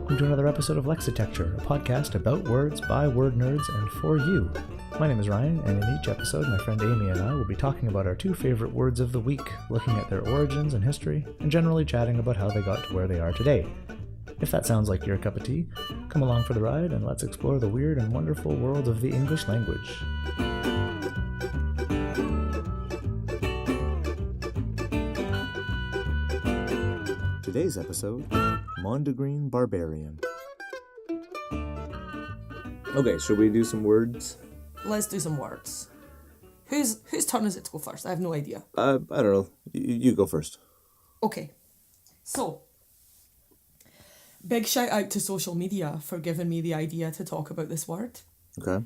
welcome to another episode of Lexitecture, a podcast about words by word nerds and for you. My name is Ryan, and in each episode, my friend Amy and I will be talking about our two favorite words of the week, looking at their origins and history, and generally chatting about how they got to where they are today. If that sounds like your cup of tea, come along for the ride and let's explore the weird and wonderful world of the English language. Today's episode, Mondegreen Barbarian. Okay, should we do some words? Let's do some words. Whose turn is it to go first? I have no idea. I don't know. You go first. Okay. So, big shout out to social media for giving me the idea to talk about this word. Okay.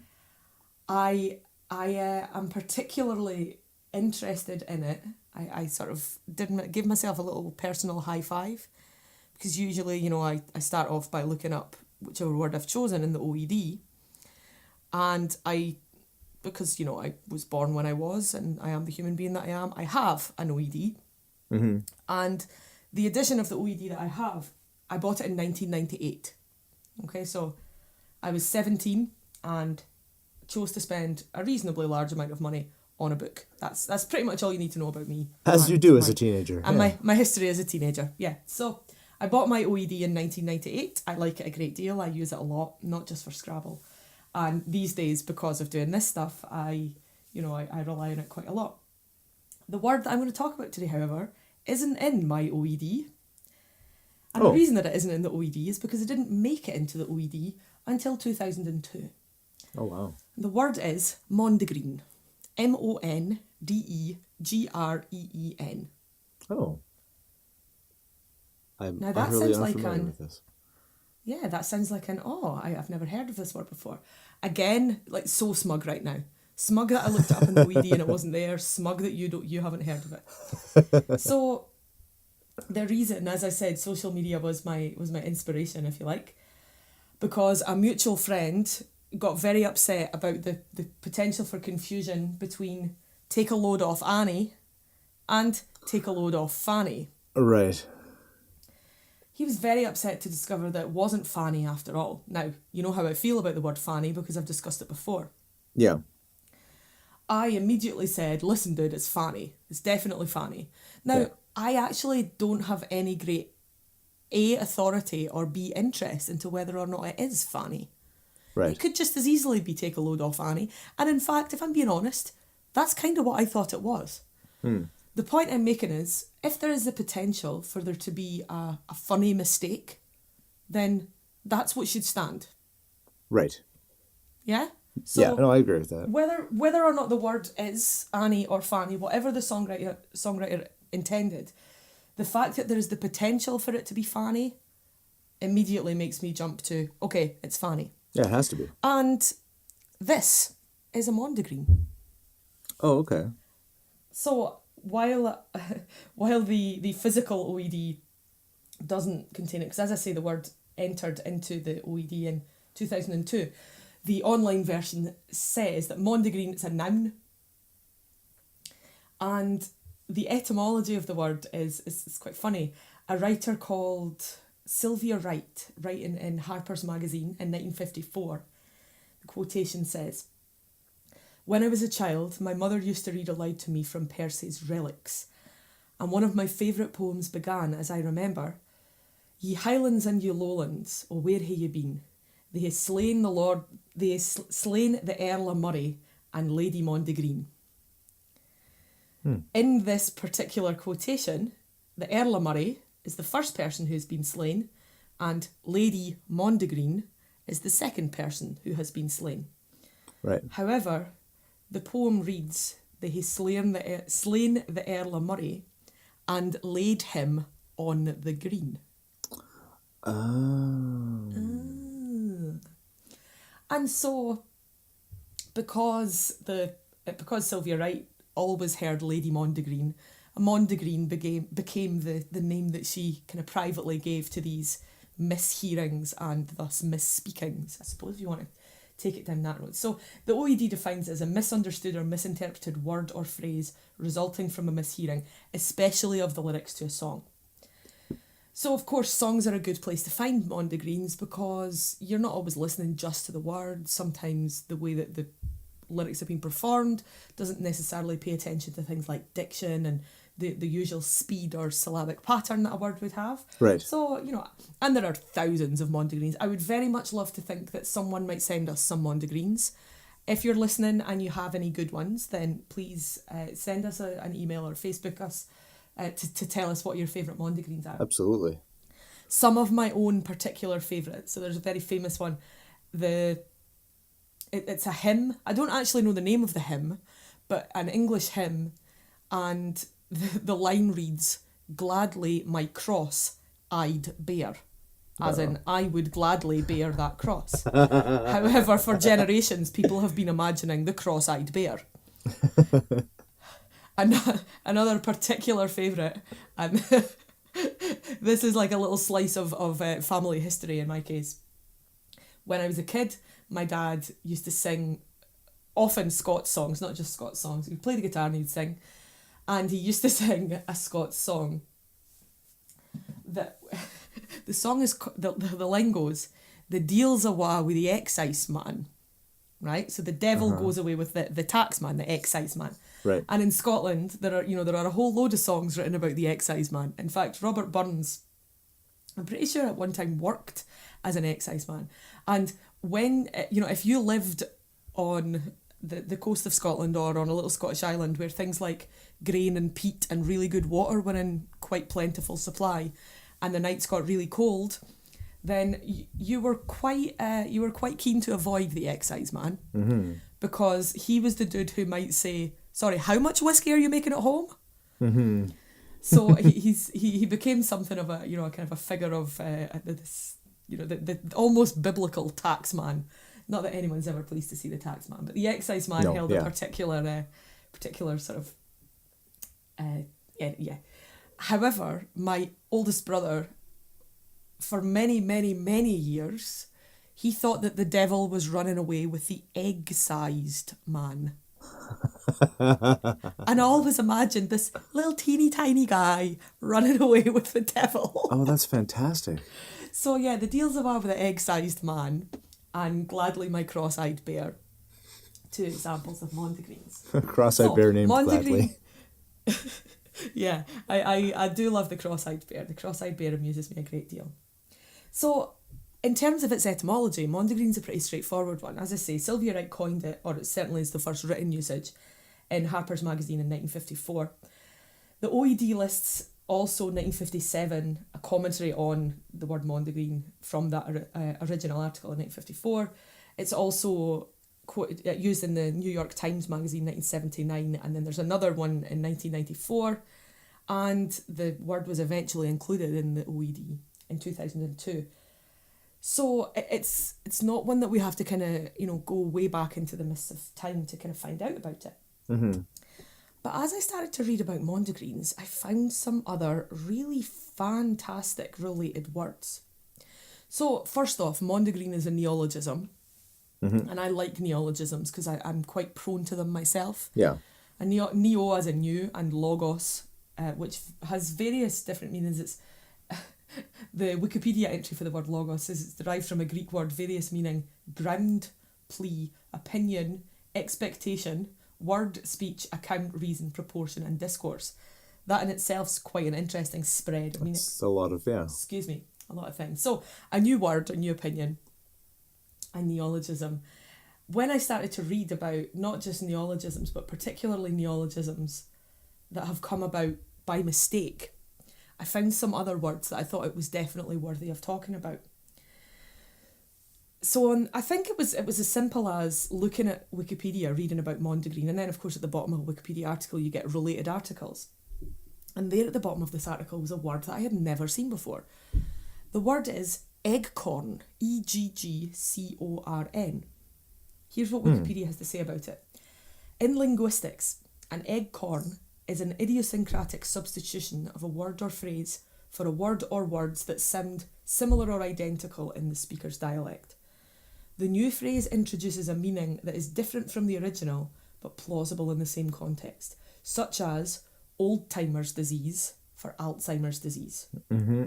I am particularly interested in it. I sort of did give myself a little personal high five, because usually, I start off by looking up whichever word I've chosen in the OED, and because I was born when I was, and I am the human being that I am, I have an OED, and the edition of the OED that I have, I bought it in 1998. Okay, so I was 17 and chose to spend a reasonably large amount of money on a book. That's pretty much all you need to know about me. As you do as a teenager. And my history as a teenager, yeah. So I bought my OED in 1998. I like it a great deal. I use it a lot, not just for Scrabble. And these days, because of doing this stuff, I rely on it quite a lot. The word that I'm going to talk about today, however, isn't in my OED. And the reason that it isn't in the OED is because it didn't make it into the OED until 2002. Oh, wow. The word is Mondegreen. Mondegreen. Oh. Now that really sounds like with this. Yeah, that sounds like I've never heard of this word before. Again, like so smug right now. Smug that I looked it up in the OED and it wasn't there. Smug that you haven't heard of it. So the reason, as I said, social media was my inspiration, if you like, because a mutual friend got very upset about the potential for confusion between take a load off Annie and take a load off Fanny. Right. He was very upset to discover that it wasn't Fanny after all. Now, you know how I feel about the word Fanny because I've discussed it before. Yeah. I immediately said, listen dude, it's Fanny. It's definitely Fanny. Now, I actually don't have any great A, authority or B, interest into whether or not it is Fanny. Right. It could just as easily be take a load off Annie. And in fact, if I'm being honest, that's kind of what I thought it was. The point I'm making is, if there is the potential for there to be a funny mistake, then that's what should stand. Right. Yeah? So yeah, no, I agree with that. Whether or not the word is Annie or Fanny, whatever the songwriter intended, the fact that there is the potential for it to be Fanny immediately makes me jump to, okay, it's Fanny. Yeah, it has to be. And this is a Mondegreen. Oh, okay. So while the physical OED doesn't contain it, because as I say, the word entered into the OED in 2002, the online version says that Mondegreen is a noun. And the etymology of the word is quite funny. A writer called Sylvia Wright, writing in Harper's Magazine in 1954, the quotation says, "When I was a child, my mother used to read aloud to me from Percy's Relics, and one of my favourite poems began, as I remember, 'Ye Highlands and ye Lowlands, O where hae ye been? They hae slain the Earl of Murray and Lady Mondegreen.'" In this particular quotation, the Earl of Murray is the first person who's been slain, and Lady Mondegreen is the second person who has been slain. Right. However, the poem reads, "They hae slain the Earl of Murray and laid him on the green." And so, because Sylvia Wright always heard Lady Mondegreen, Mondegreen became the name that she kind of privately gave to these mishearings and thus misspeakings, I suppose, if you want to take it down that road. So the OED defines it as a misunderstood or misinterpreted word or phrase resulting from a mishearing, especially of the lyrics to a song. So, of course, songs are a good place to find Mondegreens because you're not always listening just to the words. Sometimes the way that the lyrics have been performed doesn't necessarily pay attention to things like diction and the usual speed or syllabic pattern that a word would have. Right. So, and there are thousands of Mondegreens. I would very much love to think that someone might send us some Mondegreens. If you're listening and you have any good ones, then please send us an email or Facebook us to tell us what your favourite Mondegreens are. Absolutely. Some of my own particular favourites. So there's a very famous one. It's a hymn. I don't actually know the name of the hymn, but an English hymn, and the line reads, "Gladly my cross I'd bear." As in, I would gladly bear that cross. However, for generations, people have been imagining the cross I'd bear. Another particular favourite, and this is like a little slice of family history in my case. When I was a kid, my dad used to sing often Scots songs, not just Scots songs. He'd play the guitar and he'd sing. And he used to sing a Scots song that the song is, the line goes, "The deal's awa with the excise man." Right? So the devil goes away with the tax man, the excise man. Right. And in Scotland, there are a whole load of songs written about the excise man. In fact, Robert Burns, I'm pretty sure at one time worked as an excise man. And when, if you lived on the coast of Scotland or on a little Scottish island where things like grain and peat and really good water were in quite plentiful supply, and the nights got really cold, then you were quite keen to avoid the excise man, because he was the dude who might say, "Sorry, how much whiskey are you making at home?" So he became something of a kind of a figure of this the almost biblical tax man. Not that anyone's ever pleased to see the tax man, but the excise man held a particular sort of However, my oldest brother, for many, many, many years, he thought that the devil was running away with the egg-sized man. And I always imagined this little teeny tiny guy running away with the devil. Oh, that's fantastic. So yeah, the deal's about with the egg-sized man and gladly my cross-eyed bear. Two examples of Mondegreens. Cross-eyed bear named Mondegreen, Gladly. Yeah, I do love the cross-eyed bear. The cross-eyed bear amuses me a great deal. So, in terms of its etymology, Mondegreen's a pretty straightforward one. As I say, Sylvia Wright coined it, or it certainly is the first written usage, in Harper's Magazine in 1954. The OED lists also 1957 a commentary on the word Mondegreen from that original article in 1954. It's also used in the New York Times Magazine 1979, and then there's another one in 1994, and the word was eventually included in the OED in 2002. So it's not one that we have to kind of go way back into the mists of time to kind of find out about it. Mm-hmm. But as I started to read about Mondegreens, I found some other really fantastic related words. So first off, Mondegreen is a neologism. Mm-hmm. And I like neologisms because I'm quite prone to them myself. Yeah. And neo as in new, and logos, which has various different meanings. It's the Wikipedia entry for the word logos is derived from a Greek word, various meaning ground, plea, opinion, expectation, word, speech, account, reason, proportion, and discourse. That in itself is quite an interesting spread. I mean, it's a lot of, yeah. Excuse me, a lot of things. So a new word, a new opinion, a neologism. When I started to read about not just neologisms, but particularly neologisms that have come about by mistake, I found some other words that I thought it was definitely worthy of talking about. So I think it was as simple as looking at Wikipedia, reading about Mondegreen, and then of course at the bottom of a Wikipedia article you get related articles. And there at the bottom of this article was a word that I had never seen before. The word is eggcorn, eggcorn. Here's what Wikipedia has to say about it. In linguistics, an eggcorn is an idiosyncratic substitution of a word or phrase for a word or words that sound similar or identical in the speaker's dialect. The new phrase introduces a meaning that is different from the original, but plausible in the same context, such as old-timer's disease for Alzheimer's disease. Mm-hmm.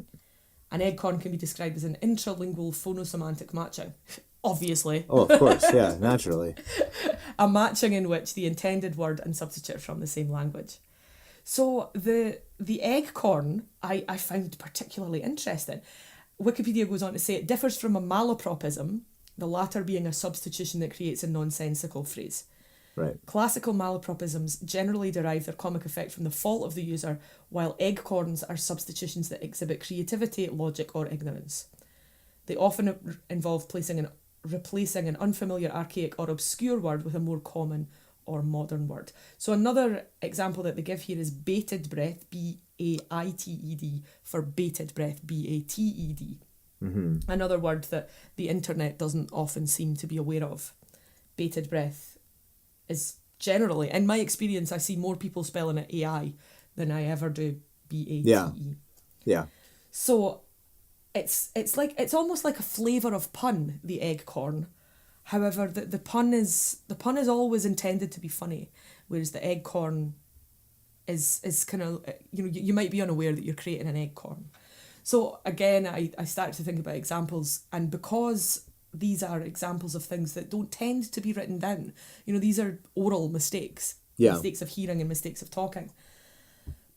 An eggcorn can be described as an intralingual phonosemantic matching. Obviously. Oh, of course, yeah, naturally. A matching in which the intended word and substitute are from the same language. So the eggcorn I found particularly interesting. Wikipedia goes on to say it differs from a malapropism, the latter being a substitution that creates a nonsensical phrase. Right. Classical malapropisms generally derive their comic effect from the fault of the user, while eggcorns are substitutions that exhibit creativity, logic, or ignorance. They often involve replacing an unfamiliar, archaic, or obscure word with a more common or modern word. So another example that they give here is bated breath, B-A-I-T-E-D, for bated breath, B-A-T-E-D. Mm-hmm. Another word that the internet doesn't often seem to be aware of. Bated breath is generally, in my experience, I see more people spelling it A-I than I ever do B-A-T-E. Yeah. So it's almost like a flavour of pun, the eggcorn. However, the pun is always intended to be funny, whereas the eggcorn is kind of, you might be unaware that you're creating an eggcorn. So again, I started to think about examples, and because these are examples of things that don't tend to be written down, these are oral mistakes, mistakes of hearing and mistakes of talking.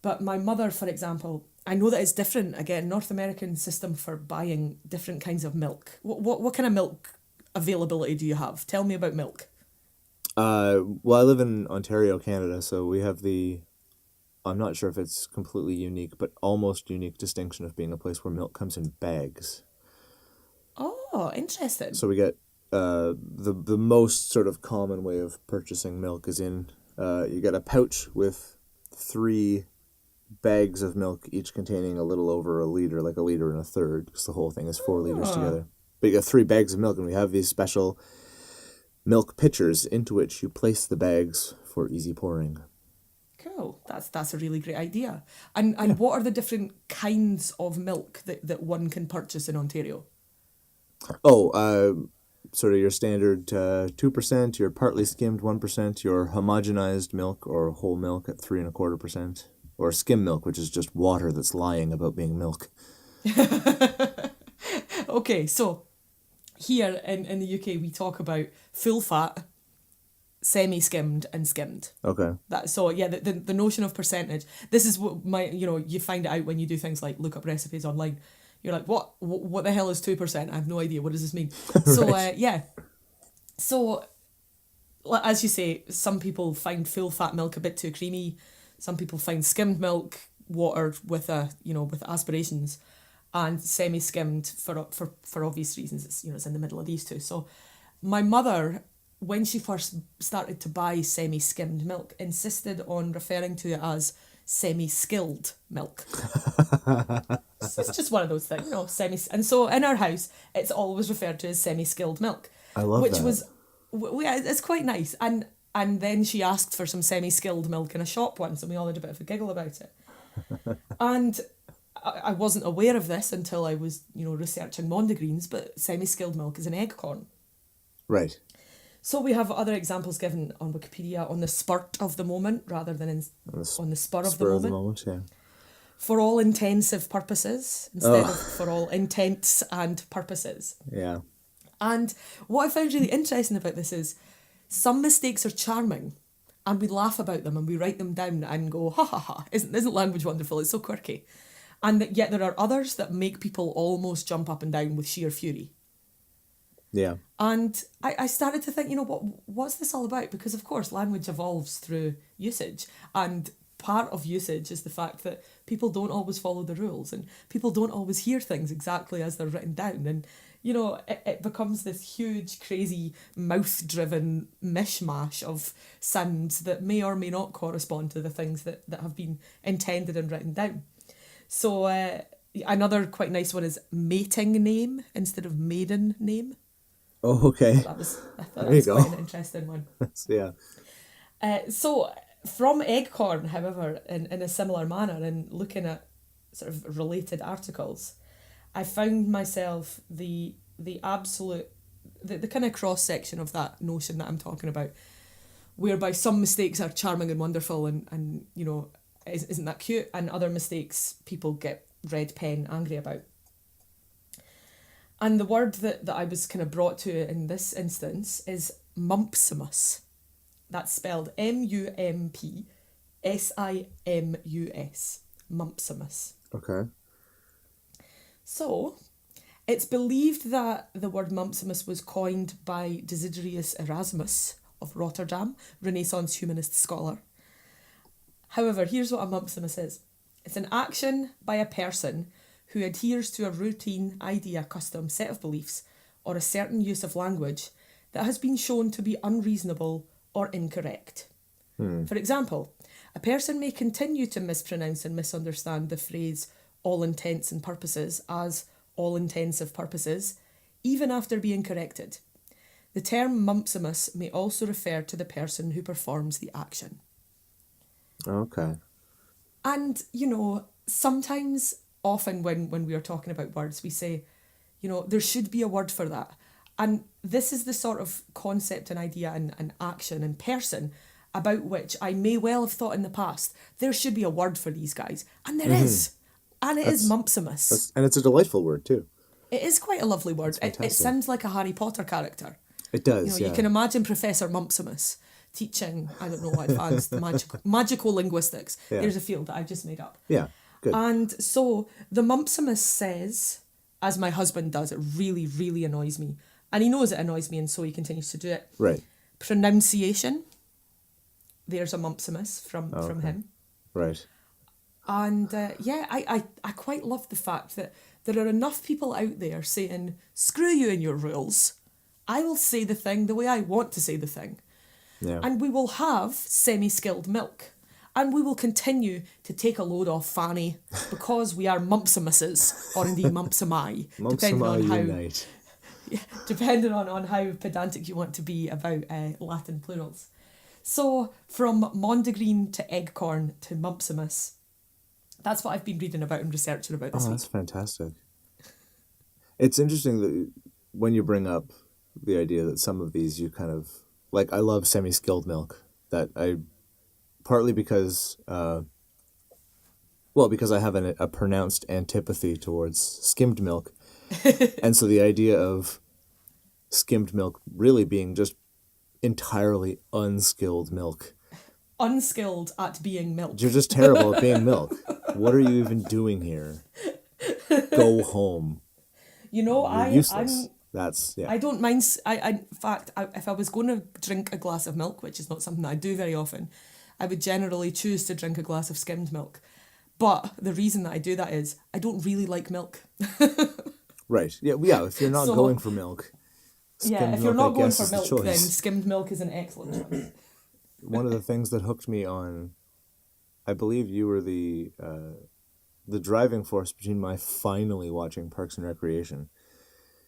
But my mother, for example, I know that it's different, again, North American system for buying different kinds of milk. What kind of milk availability do you have? Tell me about milk. Well, I live in Ontario, Canada, so we have I'm not sure if it's completely unique, but almost unique distinction of being a place where milk comes in bags. Oh, interesting. So we get the most sort of common way of purchasing milk is you get a pouch with 3 bags of milk, each containing a little over a liter, like 1 1/3 liters, because the whole thing is 4 liters together. But you got 3 bags of milk, and we have these special milk pitchers into which you place the bags for easy pouring. Cool. That's a really great idea. And what are the different kinds of milk that one can purchase in Ontario? Sort of your standard 2%, your partly skimmed 1%, your homogenized milk or whole milk at 3.25%, or skim milk, which is just water that's lying about being milk. Okay, so here in the UK we talk about full fat, semi-skimmed and skimmed. Okay. The notion of percentage. This is what you find it out when you do things like look up recipes online. You're like, what the hell is 2%? I have no idea. What does this mean? So Right. So as you say, some people find full fat milk a bit too creamy. Some people find skimmed milk water with aspirations, and semi-skimmed for obvious reasons. It's in the middle of these two. So my mother, when she first started to buy semi-skimmed milk, insisted on referring to it as semi-skilled milk. It's just one of those things, and so in our house it's always referred to as semi-skilled milk. I love which that. was it's quite nice. And then she asked for some semi-skilled milk in a shop once, and we all had a bit of a giggle about it. And I wasn't aware of this until I was researching Mondegreens, but semi-skilled milk is an eggcorn. Right. So we have other examples given on Wikipedia on the spurt of the moment rather than on the spur of the moment. Yeah. For all intensive purposes instead of for all intents and purposes. Yeah. And what I found really interesting about this is some mistakes are charming and we laugh about them and we write them down and go, ha ha ha, isn't language wonderful? It's so quirky. And yet there are others that make people almost jump up and down with sheer fury. Yeah. And I started to think, what's this all about? Because, of course, language evolves through usage. And part of usage is the fact that people don't always follow the rules and people don't always hear things exactly as they're written down. And, it becomes this huge, crazy, mouth-driven mishmash of sounds that may or may not correspond to the things that have been intended and written down. So another quite nice one is mating name instead of maiden name. Oh, okay. I thought that was quite an interesting one. Yeah. So from Eggcorn, however, in a similar manner, and looking at sort of related articles, I found myself the absolute, the kind of cross-section of that notion that I'm talking about, whereby some mistakes are charming and wonderful and isn't that cute, and other mistakes people get red pen angry about. And the word that I was kind of brought to in this instance is mumpsimus. That's spelled mumpsimus. Mumpsimus. Okay. So, it's believed that the word mumpsimus was coined by Desiderius Erasmus of Rotterdam, Renaissance humanist scholar. However, here's what a mumpsimus is. It's an action by a person who adheres to a routine, idea, custom, set of beliefs, or a certain use of language that has been shown to be unreasonable or incorrect. For example, a person may continue to mispronounce and misunderstand the phrase all intents and purposes as all intensive purposes, even after being corrected. The term mumpsimus may also refer to the person who performs the action. Okay. And, you know, sometimes, often when we are talking about words, we say, you know, there should be a word for that. And this is the sort of concept and idea and action and person about which I may well have thought in the past, there should be a word for these guys. And there is. And it is mumpsimus. And it's a delightful word, too. It is quite a lovely word. It sounds like a Harry Potter character. It does, You can imagine Professor Mumpsimus teaching, I don't know what advanced magical linguistics. Yeah. There's a field that I've just made up. Yeah, good. And so the Mumpsimus says, as my husband does, it really, really annoys me. And he knows it annoys me, and so he continues to do it. Right. Pronunciation. There's a Mumpsimus from him. Right. And I quite love the fact that there are enough people out there saying, screw you and your rules. I will say the thing the way I want to say the thing. Yeah. And we will have semi-skilled milk. And we will continue to take a load off Fanny because we are mumpsimuses, or indeed mumpsimi, depending on how pedantic you want to be about Latin plurals. So from Mondegreen to Eggcorn to mumpsimus, that's what I've been reading about and researching about this week. That's fantastic. It's interesting that when you bring up the idea that some of these you kind of, like, I love semi-skilled milk, that I, partly because, because I have a pronounced antipathy towards skimmed milk. And so the idea of skimmed milk really being just entirely unskilled milk. Unskilled at being milk. You're just terrible at being milk. What are you even doing here? Go home. You know, I'm useless. I don't mind. In fact, if I was going to drink a glass of milk, which is not something that I do very often, I would generally choose to drink a glass of skimmed milk. But the reason that I do that is I don't really like milk. Right. Yeah. If you're not going for milk. If you're not going for milk, then skimmed milk is an excellent choice. One of the things that hooked me on, I believe you were the driving force between my finally watching Parks and Recreation.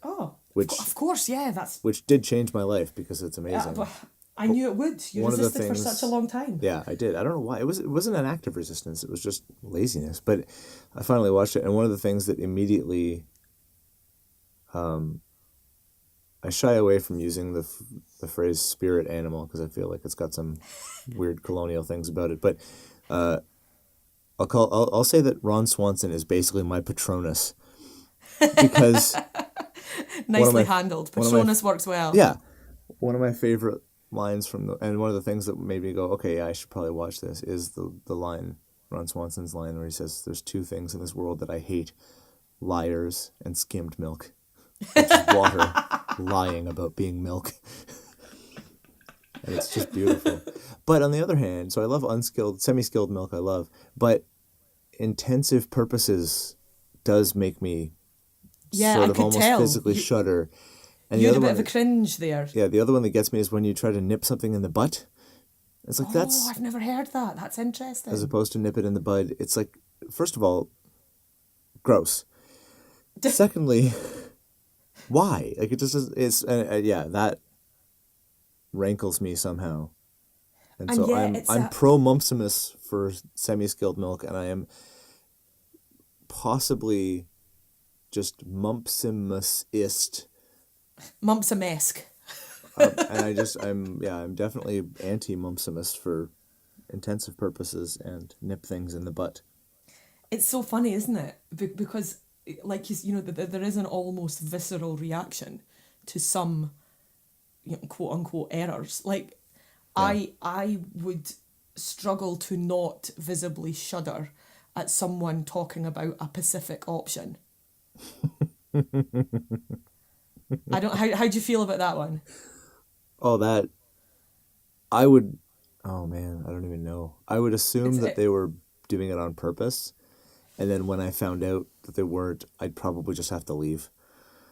Oh, of course, yeah, which did change my life because it's amazing. But I knew it would. You resisted for such a long time. Yeah, I did. I don't know why. It wasn't an act of resistance. It was just laziness. But I finally watched it, and one of the things that immediately, I shy away from using the phrase spirit animal because I feel like it's got some weird colonial things about it. But I'll say that Ron Swanson is basically my Patronus because nicely handled. Patronus works well. Yeah, one of my favorite lines and one of the things that made me go, okay, yeah, I should probably watch this is the line, Ron Swanson's line where he says, "There's two things in this world that I hate: liars and skimmed milk." Which is water lying about being milk. And it's just beautiful. But on the other hand, so I love semi-skilled milk I love, intensive purposes does make me sort of almost physically shudder. And you had a bit of a cringe there. Yeah, the other one that gets me is when you try to nip something in the butt. It's like I've never heard that. That's interesting. As opposed to nip it in the bud. It's like, first of all, gross. Secondly, why? Like, it just is, that rankles me somehow. And so I'm pro Mumpsimus for semi-skilled milk, and I am possibly just Mumpsimus-ist. Mumpsimus-esque. And I'm definitely anti-Mumpsimus for intensive purposes and nip things in the butt. It's so funny, isn't it? Because like there is an almost visceral reaction to some, quote unquote errors. Like, Yeah. I would struggle to not visibly shudder at someone talking about a Pacific option. I don't. How do you feel about that one? Oh, that I would. Oh man, I don't even know. I would assume that they were doing it on purpose, and then when I found out that they weren't, I'd probably just have to leave.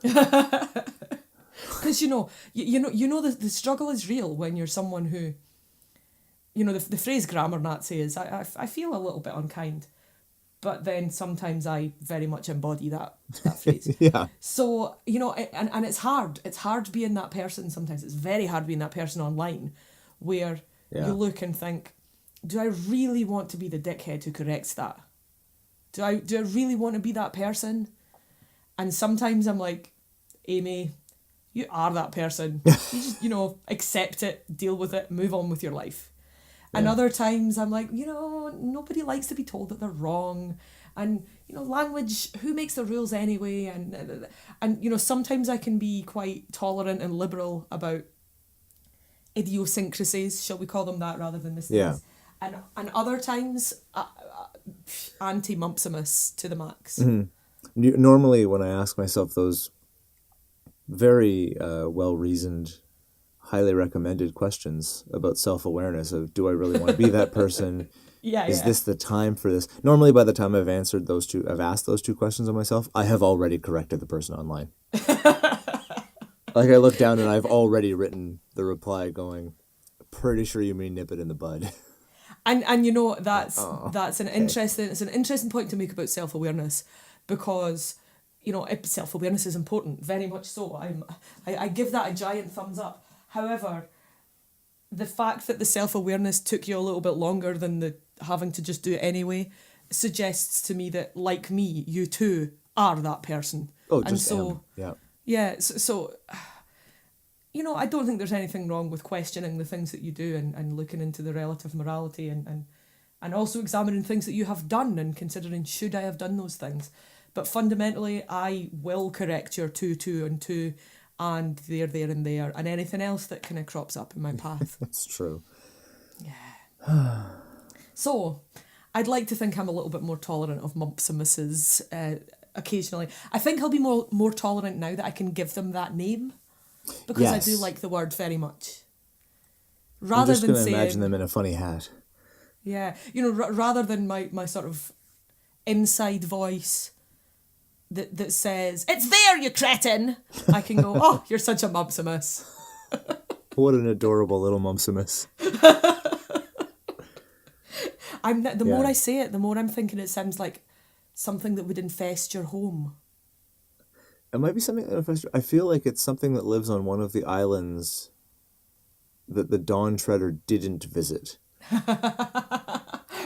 Because the struggle is real when you're someone who, the phrase grammar Nazi is I feel a little bit unkind, but then sometimes I very much embody that phrase. Yeah. So, and it's hard. It's hard being that person sometimes. It's very hard being that person online where Yeah. you look and think, do I really want to be the dickhead who corrects that? Do I really want to be that person? And sometimes I'm like, Amy, you are that person. You just, accept it, deal with it, move on with your life. Yeah. And other times I'm like, nobody likes to be told that they're wrong. And, language, who makes the rules anyway? And sometimes I can be quite tolerant and liberal about idiosyncrasies, shall we call them that, rather than mistakes. Yeah. And other times, anti-Mumpsimus to the max. Mm-hmm. Normally, when I ask myself those very well-reasoned, highly recommended questions about self-awareness of, do I really want to be that person? Is this the time for this? Normally, by the time I've asked those two questions of myself, I have already corrected the person online. Like, I look down and I've already written the reply going, pretty sure you mean nip it in the bud. And that's an interesting point to make about self-awareness, because self-awareness is important, very much so. I give that a giant thumbs up. However, the fact that the self-awareness took you a little bit longer than the having to just do it anyway suggests to me that, like me, you too are that person. Oh, and just so yeah. Yeah, so I don't think there's anything wrong with questioning the things that you do and looking into the relative morality and also examining things that you have done and considering, should I have done those things? But fundamentally, I will correct your 2 and 2 and there and there and anything else that kind of crops up in my path. That's true. Yeah. So, I'd like to think I'm a little bit more tolerant of Mumpsimuses occasionally. I think I'll be more tolerant now that I can give them that name, because yes. I do like the word very much. I'm just going to imagine them in a funny hat. Yeah, rather than my sort of inside voice that says, "It's there, you cretin," I can go, "Oh, you're such a Mumpsimus." What an adorable little Mumpsimus. The more I say it, the more I'm thinking it sounds like something that would infest your home. It might be something that infests. I feel like it's something that lives on one of the islands that the Dawn Treader didn't visit.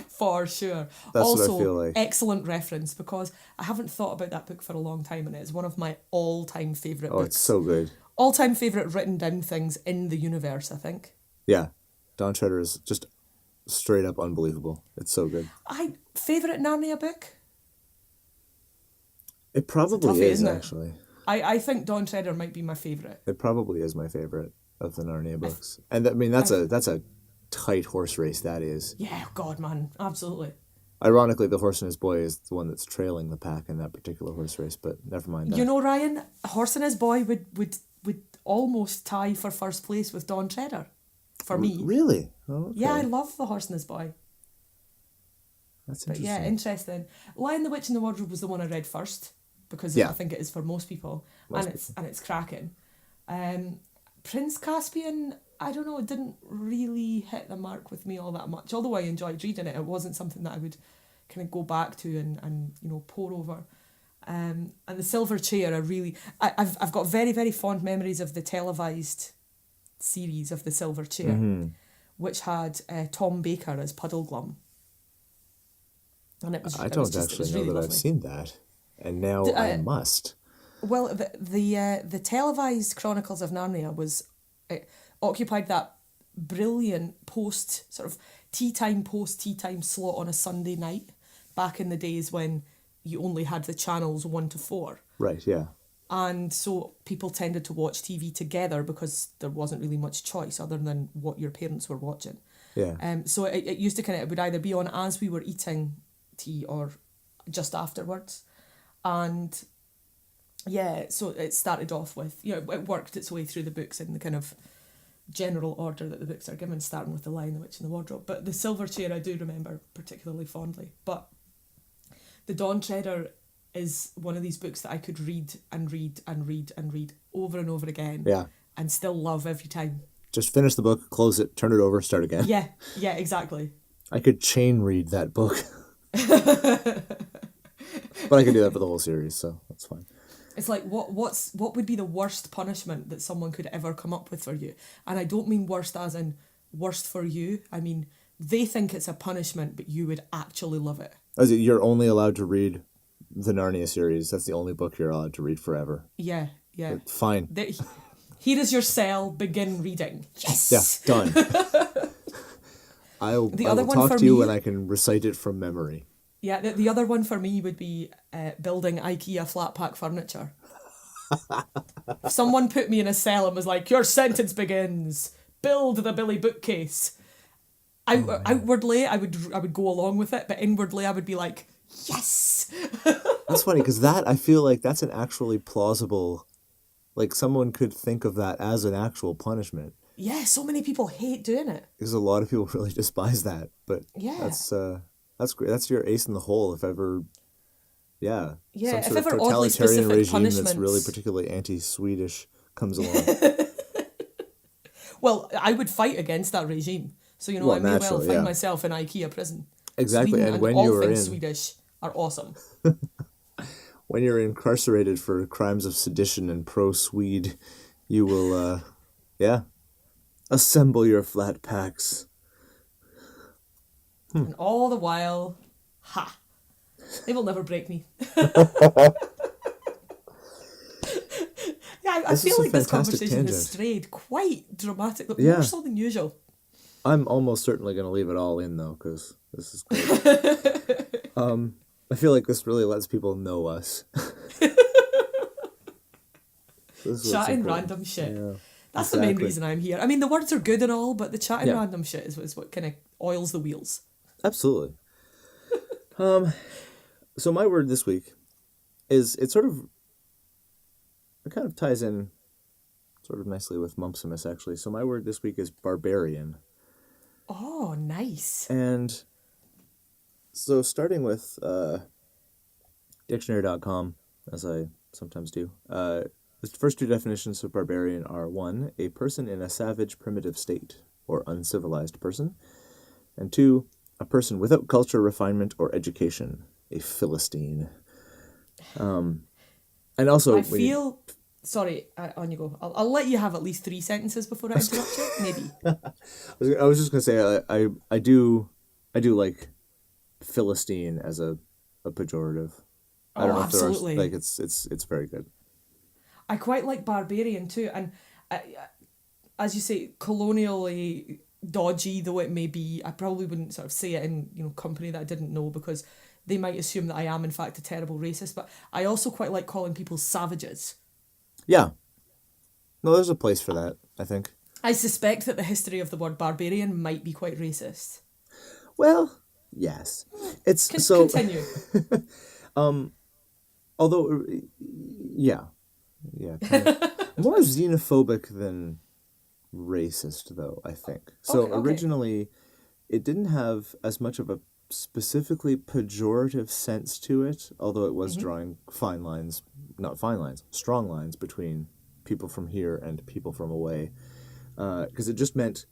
For sure. That's also, what I feel like. Excellent reference, because I haven't thought about that book for a long time, and it's one of my all-time favourite books. Oh, it's so good. All-time favourite written down things in the universe, I think. Yeah. Dawn Treader is just straight up unbelievable. It's so good. Favourite Narnia book? It probably is, actually. I think Dawn Treader might be my favourite. It probably is my favourite of the Narnia books. And that's a tight horse race, that is. Yeah, God, man. Absolutely. Ironically, the horse and his boy is the one that's trailing the pack in that particular horse race, but never mind that. Ryan, Horse and His Boy would almost tie for first place with Dawn Treader. For me. Really? Oh, okay. Yeah, I love The Horse and His Boy. That's interesting. But yeah, interesting. Lion, the Witch and the Wardrobe was the one I read first, because I think it is for most people. It's cracking. Prince Caspian, I don't know, it didn't really hit the mark with me all that much. Although I enjoyed reading it, it wasn't something that I would kind of go back to and pore over. And The Silver Chair, I've got very, very fond memories of the televised series of The Silver Chair, mm-hmm. which had Tom Baker as Puddleglum. And it was. I don't actually know that lovely. I've seen that, and now I must. Well, the televised Chronicles of Narnia occupied that brilliant post tea time slot on a Sunday night back in the days when you only had the channels 1 to 4. Right, yeah. And so people tended to watch TV together because there wasn't really much choice other than what your parents were watching. Yeah. So it used to kind of, it would either be on as we were eating tea or just afterwards. And yeah, so it started off with, you know, it worked its way through the books in the kind of general order that the books are given, starting with The Lion, the Witch and the Wardrobe. But The Silver Chair I do remember particularly fondly. But The Dawn Treader is one of these books that I could read and read and read and read over and over again. Yeah. And still love every time. Just finish the book, close it, turn it over, start again. Yeah, exactly. I could chain read that book. But I could do that for the whole series, so that's fine. It's like, what would be the worst punishment that someone could ever come up with for you? And I don't mean worst as in worst for you. I mean, they think it's a punishment, but you would actually love it. As you're only allowed to read the Narnia series. That's the only book you're allowed to read forever. Yeah. Fine. Here is your cell, begin reading. Yes! Yeah, done. I will talk to you when I can recite it from memory. Yeah, the other one for me would be building IKEA flat pack furniture. If someone put me in a cell and was like, your sentence begins, build the Billy bookcase. Outwardly, I would go along with it, but inwardly I would be like, yes! That's funny, because I feel like that's an actually plausible, like someone could think of that as an actual punishment. Yeah, so many people hate doing it. Because a lot of people really despise that, but yeah. That's great. That's your ace in the hole if ever, yeah, some if sort ever of oddly totalitarian specific regime punishments. that's really particularly anti-Swedish comes along. Well, I would fight against that regime. So, you know, I may well find myself in IKEA prison. Exactly, Sweden and when all you're things Swedish are awesome. When you're incarcerated for crimes of sedition and pro-Swede, you will, assemble your flat packs. And all the while, they will never break me. I feel like this conversation tangent has strayed quite dramatically, more so than usual. I'm almost certainly going to leave it all in, though, because this is great. I feel like this really lets people know us. Chatting random shit. Yeah, that's exactly. The main reason I'm here. I mean, the words are good and all, but the chatting random shit is what kind of oils the wheels. Absolutely. So my word this week is, it kind of ties in sort of nicely with Mumpsimus, actually. So my word this week is barbarian. Oh, nice. And so starting with dictionary.com, as I sometimes do, the first two definitions of barbarian are 1, a person in a savage, primitive state, or uncivilized person, and 2, a person without culture, refinement, or education, a Philistine. And also... Sorry, on you go. I'll let you have at least 3 sentences before I interrupt you, maybe. I was just going to say, I do like Philistine as a pejorative. I don't know absolutely. If there are, it's very good. I quite like barbarian too, and as you say, colonially dodgy though it may be, I probably wouldn't sort of say it in company that I didn't know, because they might assume that I am in fact a terrible racist. But I also quite like calling people savages. Yeah. No, there's a place for that, I think. I suspect that the history of the word barbarian might be quite racist. Well, yes. It's continue. Although, yeah, kind of. More xenophobic than racist, though, I think. So originally, it didn't have as much of a specifically pejorative sense to it, although it was drawing strong lines between people from here and people from away, because it just meant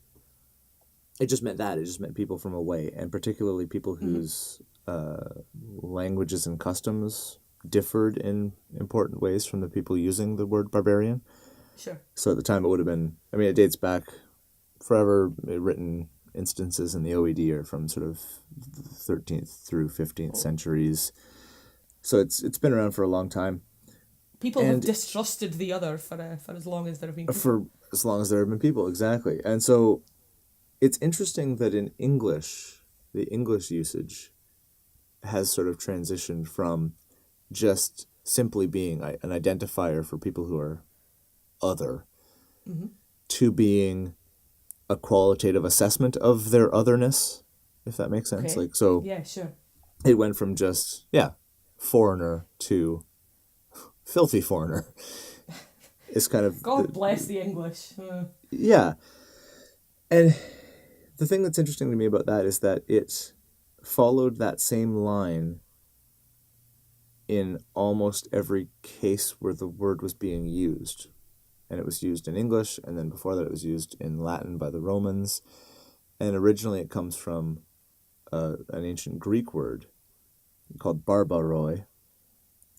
people from away, and particularly people whose languages and customs differed in important ways from the people using the word barbarian. Sure. So at the time it would have been, it dates back forever. Written instances in the OED are from sort of 13th through 15th centuries. So it's been around for a long time. People have distrusted the other for as long as there have been people. For as long as there have been people, exactly. And so it's interesting that in English, the English usage has sort of transitioned from just simply being an identifier for people who are other, to being a qualitative assessment of their otherness, if that makes sense. Okay. Like, so Yeah, sure. it went from just, foreigner to filthy foreigner. It's kind of... God bless the English. Yeah. And the thing that's interesting to me about that is that it followed that same line in almost every case where the word was being used. And it was used in English, and then before that it was used in Latin by the Romans. And originally it comes from an ancient Greek word called barbaroi.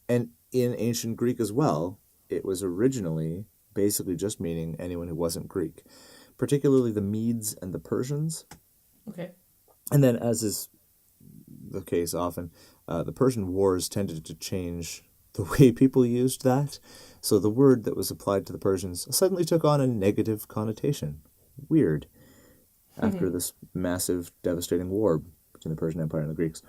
And in ancient Greek as well, it was originally basically just meaning anyone who wasn't Greek, particularly the Medes and the Persians. Okay. And then, as is the case often, the Persian Wars tended to change the way people used that. So the word that was applied to the Persians suddenly took on a negative connotation. Weird. After this massive, devastating war between the Persian Empire and the Greeks.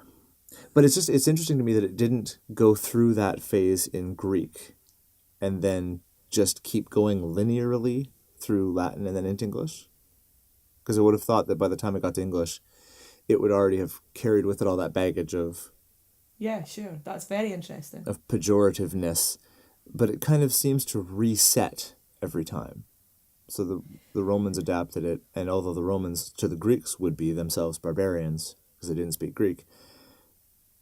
But it's interesting to me that it didn't go through that phase in Greek and then just keep going linearly through Latin and then into English. Because I would have thought that by the time it got to English, it would already have carried with it all that baggage of... Yeah, sure. That's very interesting. Of pejorativeness. But it kind of seems to reset every time. So the Romans adapted it, and although the Romans to the Greeks would be themselves barbarians, because they didn't speak Greek,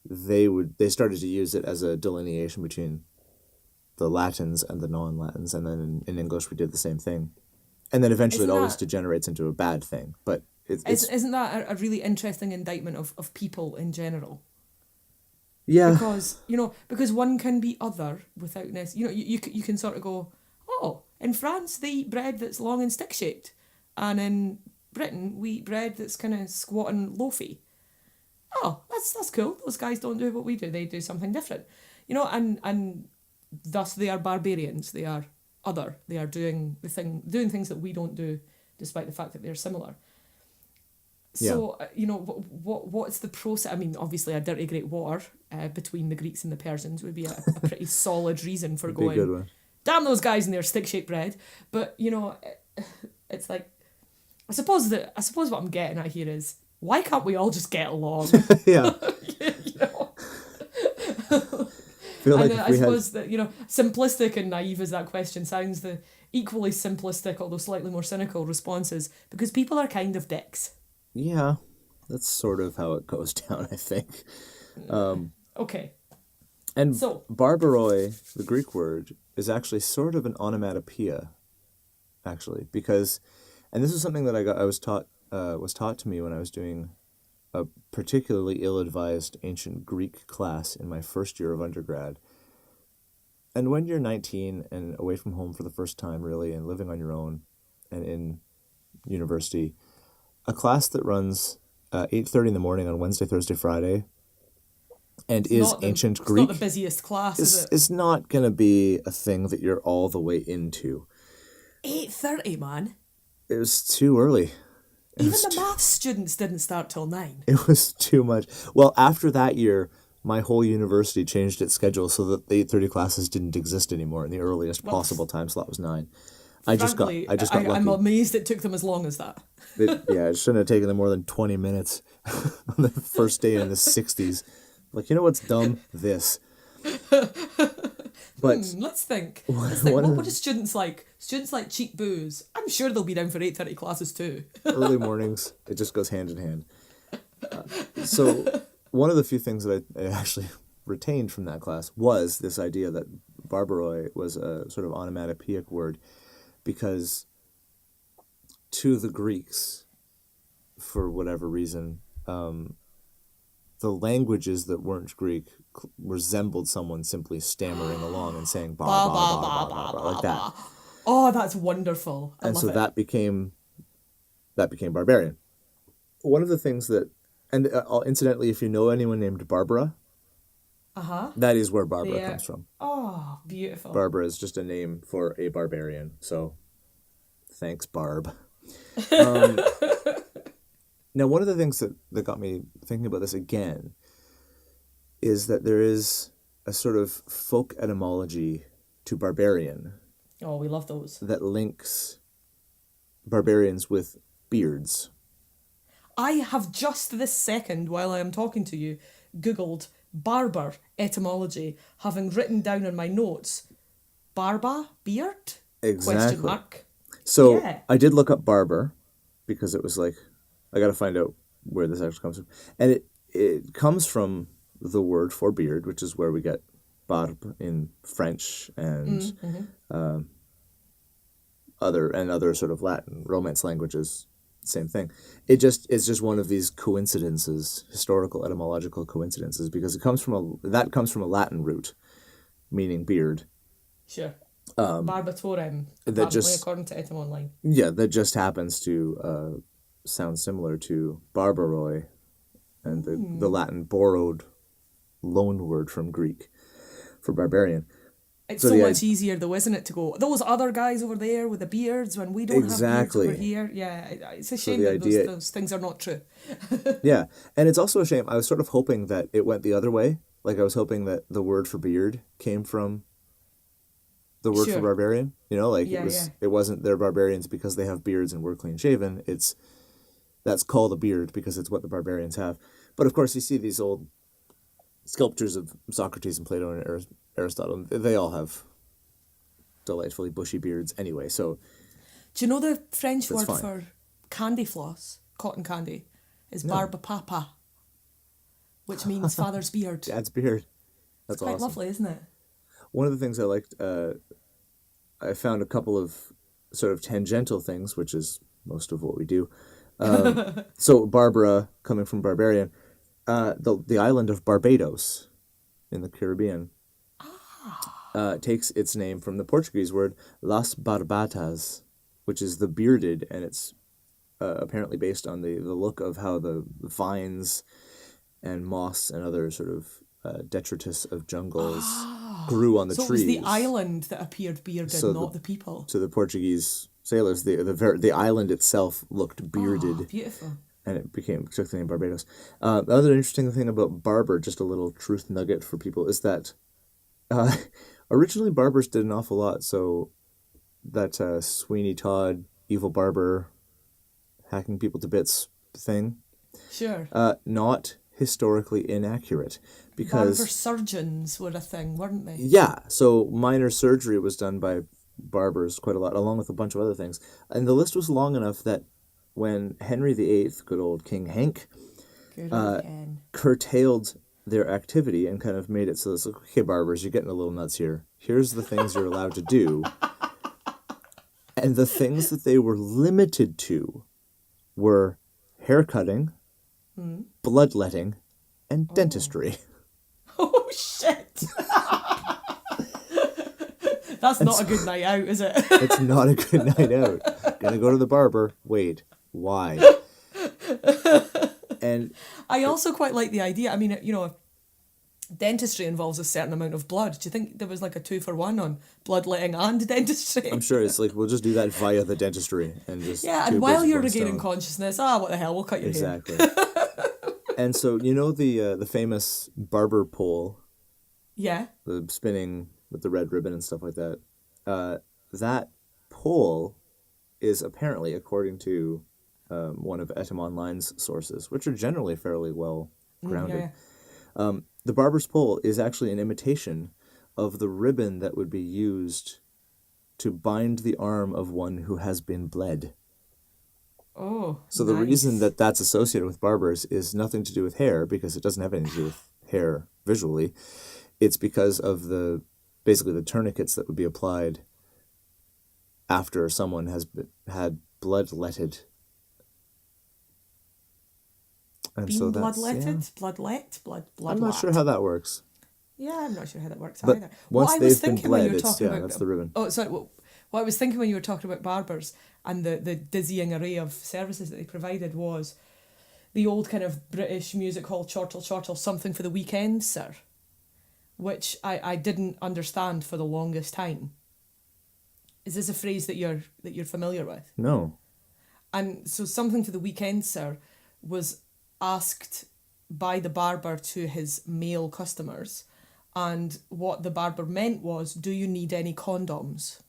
they started to use it as a delineation between the Latins and the non-Latins, and then in English we did the same thing. And then eventually it always degenerates into a bad thing. But isn't that a really interesting indictment of people in general? Yeah. Because one can be other without necessarily... You can sort of go, oh, in France they eat bread that's long and stick-shaped. And in Britain we eat bread that's kind of squat and loafy. Oh, that's cool. Those guys don't do what we do. They do something different. And thus they are barbarians. They are other. They are doing things that we don't do, despite the fact that they're similar. So, what's the process? I mean, obviously a dirty great war between the Greeks and the Persians would be a pretty solid reason for going, good one. Damn those guys and their stick-shaped bread. But, it's like, I suppose what I'm getting at here is, why can't we all just get along? Yeah. I suppose that, simplistic and naive as that question sounds, the equally simplistic, although slightly more cynical response is, because people are kind of dicks. Yeah, that's sort of how it goes down, I think. Okay. And so, barbaroi, the Greek word, is actually sort of an onomatopoeia, actually, because, and this is something that was taught to me when I was doing a particularly ill-advised ancient Greek class in my first year of undergrad. And when you're 19 and away from home for the first time, really, and living on your own and in university, a class that runs 8:30 in the morning on Wednesday, Thursday, Friday, and is ancient Greek... It's not the busiest class, is it? It's not going to be a thing that you're all the way into. 8:30, man? It was too early. Even the maths students didn't start till 9. It was too much. Well, after that year, my whole university changed its schedule so that the 8:30 classes didn't exist anymore, and the earliest possible time slot was 9. I just got lucky. I'm amazed it took them as long as that. It shouldn't have taken them more than 20 minutes on the first day in the 60s. Like, you know what's dumb? This. But let's think. What do students like? Students like cheap booze. I'm sure they'll be down for 8:30 classes too. Early mornings, it just goes hand in hand. So one of the few things that I actually retained from that class was this idea that barbaroi was a sort of onomatopoeic word, because to the Greeks, for whatever reason, the languages that weren't Greek resembled someone simply stammering along and saying ba ba ba ba ba like that. Oh, that's wonderful! And so that became barbarian. One of the things that, and incidentally, if you know anyone named Barbara, that is where Barbara comes from. Oh, beautiful! Barbara is just a name for a barbarian. So, thanks, Barb. Now, one of the things that got me thinking about this again is that there is a sort of folk etymology to barbarian Oh, we love those. that links barbarians with beards. I have just this second, while I am talking to you, Googled barber etymology, having written down in my notes, barba, beard? Exactly. Question mark. So Yeah. I did look up barber because it was like, I got to find out where this actually comes from. And it comes from the word for beard, which is where we get barbe in French and other sort of Latin Romance languages. Same thing. It's just one of these coincidences, historical etymological coincidences, because it comes from a Latin root, meaning beard. Sure. Barbatorem, apparently, according to Etym Online. Yeah, that just happens to sound similar to barbaroi, and the Latin borrowed loan word from Greek for barbarian. It's so much easier, though, isn't it, to go, those other guys over there with the beards when we don't have beards over here. Yeah, it's a shame that those things are not true. Yeah, and it's also a shame. I was sort of hoping that it went the other way. Like, I was hoping that the word for beard came from the word for barbarian. You know, like it wasn't they're barbarians because they have beards and we're clean shaven. That's called a beard because it's what the barbarians have. But of course, you see these old sculptures of Socrates and Plato and Aristotle. They all have delightfully bushy beards anyway. So, do you know the French word for candy floss, cotton candy, is barbe papa, which means father's beard. Dad's beard. That's quite awesome. Lovely, isn't it? One of the things I liked, I found a couple of sort of tangential things, which is most of what we do. So Barbara, coming from barbarian, the island of Barbados in the Caribbean takes its name from the Portuguese word Las Barbatas, which is the bearded, and it's apparently based on the look of how the vines and moss and other sort of detritus of jungles grew on the trees. So it was the island that appeared bearded, not the people. To the Portuguese sailors, the island itself looked bearded. Oh, beautiful. And it took the name Barbados. The other interesting thing about barber, just a little truth nugget for people, is that originally barbers did an awful lot. So that Sweeney Todd, evil barber, hacking people to bits thing. Sure. Not historically inaccurate. Because barber surgeons were a thing, weren't they? Yeah. So minor surgery was done by barbers quite a lot, along with a bunch of other things. And the list was long enough that when Henry VIII, good old King Hank, curtailed their activity and kind of made it so it's like, okay, barbers, you're getting a little nuts here. Here's the things you're allowed to do. And the things that they were limited to were haircutting, bloodletting, and dentistry. Oh, shit. That's not a good night out, is it? It's not a good night out. Gonna go to the barber. Wait, why? And I also quite like the idea. I mean, dentistry involves a certain amount of blood. Do you think there was like a 2-for-1 on bloodletting and dentistry? I'm sure it's like, we'll just do that via the dentistry and just... Yeah, and while you're regaining consciousness, what the hell, we'll cut your hair. Exactly. And so, the famous barber pole? Yeah. The spinning with the red ribbon and stuff like that. That pole is apparently, according to one of Etym Online's sources, which are generally fairly well grounded. The barber's pole is actually an imitation of the ribbon that would be used to bind the arm of one who has been bled. Oh, so the reason that that's associated with barbers is nothing to do with hair, because it doesn't have anything to do with hair visually. It's because of basically the tourniquets that would be applied after someone has had bloodletted. And being so bloodletted? Blood. I'm not sure how that works. Yeah, I'm not sure how that works but either. Once they've been bled, that's the ribbon. Oh, sorry. What I was thinking when you were talking about barbers and the dizzying array of services that they provided was the old kind of British music hall chortle, something for the weekend, sir, which I didn't understand for the longest time. Is this a phrase that you're familiar with? No. And so something for the weekend, sir, was asked by the barber to his male customers And what the barber meant was, do you need any condoms?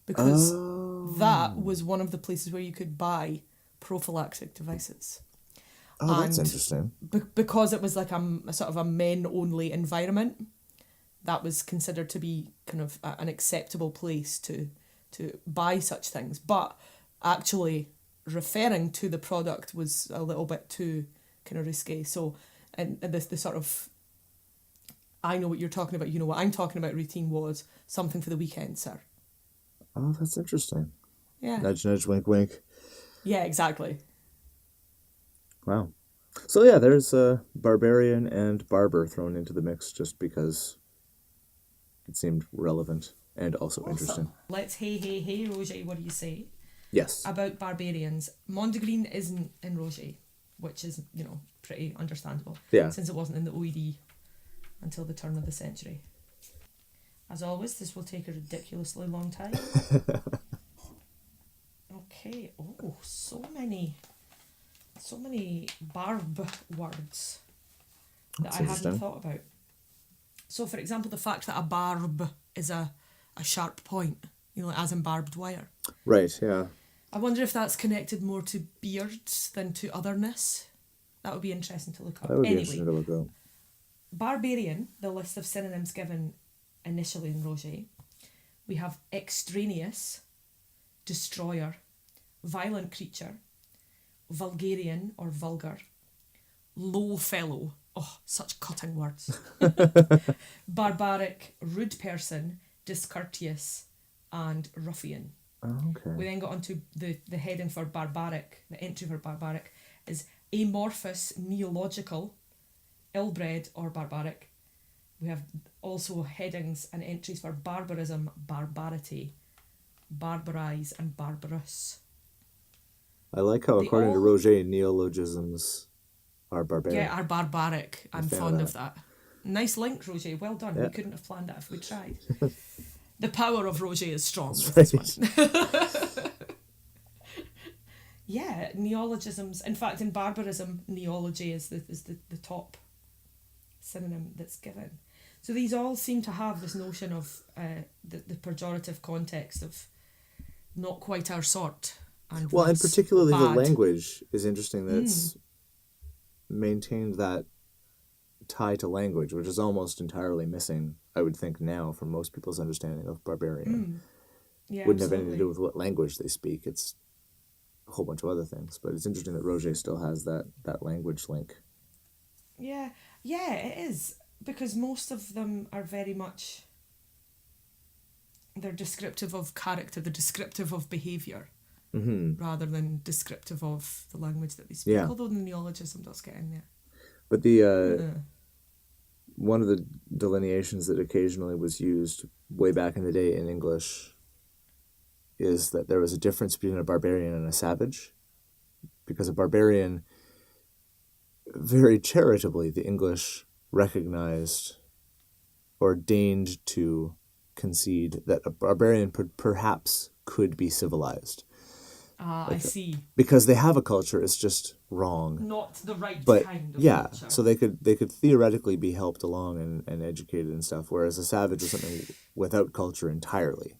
Because that was one of the places where you could buy prophylactic devices. Oh, that's interesting. Because it was like a sort of a men-only environment, that was considered to be kind of an acceptable place to buy such things. But actually referring to the product was a little bit too kind of risque. So, and the sort of, I know what you're talking about, you know what I'm talking about routine was something for the weekend, sir. Oh, that's interesting. Yeah. Nudge, nudge, wink, wink. Yeah, exactly. Wow. So yeah, there's Barbarian and Barber thrown into the mix just because it seemed relevant and also interesting. Let's hey, Roger, what do you say? Yes. About barbarians. Mondegreen isn't in Roger, which is, pretty understandable. Yeah. Since it wasn't in the OED until the turn of the century. As always, this will take a ridiculously long time. Okay. Oh, so many barb words that I hadn't thought about. So, for example, the fact that a barb is a sharp point, as in barbed wire. Right, yeah. I wonder if that's connected more to beards than to otherness. That would be interesting to look up. That would be interesting to look up. Barbarian, the list of synonyms given initially in Roger. We have extraneous, destroyer, violent creature, vulgarian or vulgar, low fellow, oh, such cutting words, barbaric, rude person, discourteous, and ruffian. Oh, okay. We then got onto the heading for barbaric, the entry for barbaric is amorphous, neological, ill-bred or barbaric. We have also headings and entries for barbarism, barbarity, barbarize, and barbarous. I like how, according to Roger, neologisms are barbaric. Yeah, are barbaric. I'm fond of that. Nice link, Roger. Well done. Yeah. We couldn't have planned that if we tried. The power of Roger is strong with right. this one. Yeah, neologisms. In fact, in barbarism, neology is the top synonym that's given. So these all seem to have this notion of the pejorative context of not quite our sort. And particularly bad. The language is interesting that it's maintained that tie to language, which is almost entirely missing, I would think, now from most people's understanding of barbarian. Yeah, wouldn't absolutely. have anything to do with what language they speak. It's a whole bunch of other things. But it's interesting that Roger still has that language link. Yeah, it is. Because most of them are very much, they're descriptive of character, they're descriptive of behaviour, rather than descriptive of the language that they speak. Yeah. Although the neologism does get in there. But the one of the delineations that occasionally was used way back in the day in English is that there was a difference between a barbarian and a savage. Because a barbarian, very charitably, the English recognized or deigned to concede that a barbarian perhaps could be civilized. I see. Because they have a culture, it's just wrong. Not the right kind of culture. So they could theoretically be helped along and educated and stuff, whereas a savage is something without culture entirely.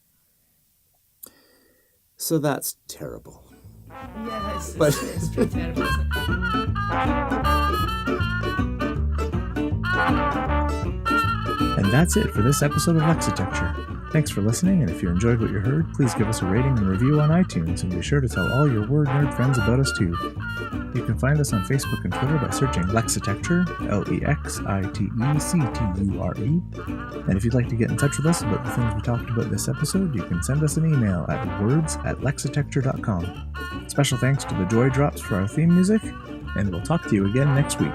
So that's terrible. Yeah, it's pretty terrible, isn't it? And that's it for this episode of Lexitecture. Thanks for listening, and if you enjoyed what you heard, please give us a rating and review on iTunes, and be sure to tell all your word nerd friends about us too. You can find us on Facebook and Twitter by searching Lexitecture, Lexitecture. And if you'd like to get in touch with us about the things we talked about this episode, you can send us an email at words@lexitecture.com. Special thanks to the Joy Drops for our theme music, and we'll talk to you again next week.